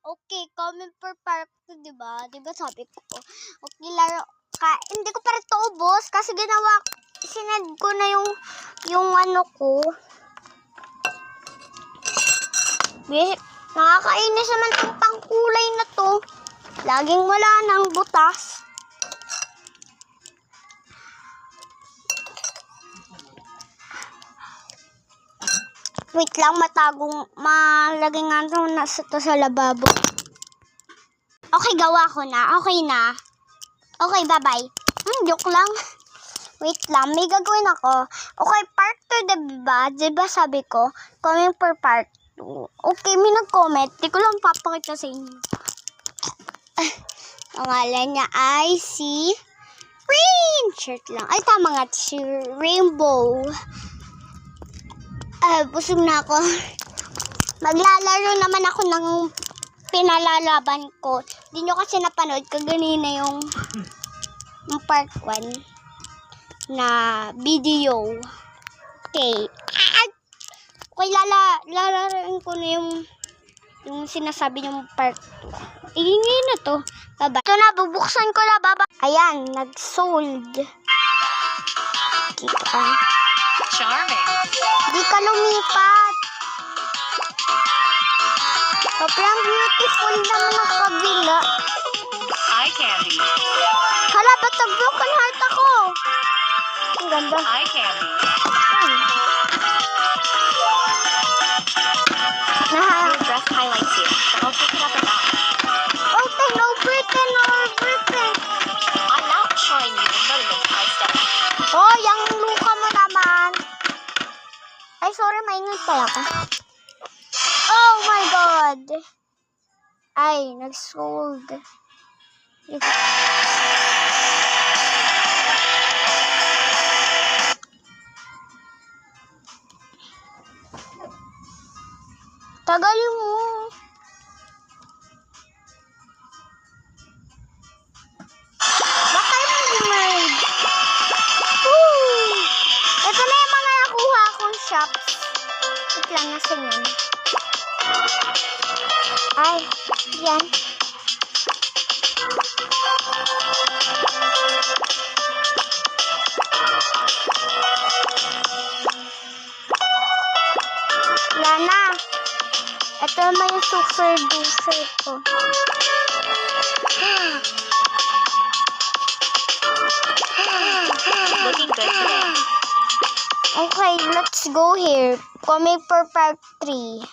Okay, comment for part 2, diba? Diba sabi ko, okay, laro ka. Hindi ko pa rin ito ubos kasi sinend ko na yung ano ko. Nakakainis naman itong pangkulay na to. Laging wala nang butas. Wait lang, malagay nga ito to sa lababo. Okay, gawa ko na. Okay na. Okay, bye-bye. Joke lang. Wait lang, may gagawin ako. Okay, part 2, diba? Diba sabi ko, comment for part 2. Okay, may nag-comment. Di ko lang papakita sa inyo. Pangalan niya ay si Rain. Shirt lang. Ay, tama nga. Si Rainbow. Busog na ako. Maglalaro naman ako ng pinalalaban ko. Hindi nyo kasi napanood kaganina yung part 1 na video. Okay. Okay, lalaroin ko na yung sinasabi yung part 2. Ingay na to. Baba. Ito na, bubuksan ko na. Baba. Ayan, nag-sold. Kita ka. Charming. Di ka lumipat. Sobrang beautiful naman ang kabila. Eye candy. Hala, ba't nag-broken heart ako? Ang ganda. Eye candy. Your dress highlights you, but I'll take it up a notch. Okay, no Britain. I'm now showing you the movement I step. Oh, yung luka mo naman. Ay, sorry, maingat pala ka. Oh my God. Ay, nag-sold. Tagal mo. Bakit mo mermaid? Ito na yung mga nakuha akong shops. Wait lang, nasa yan. Ay, yan. Yan na. Ito naman yung super duper ko. Looking good today. Okay, let's go here. Comment for part 3.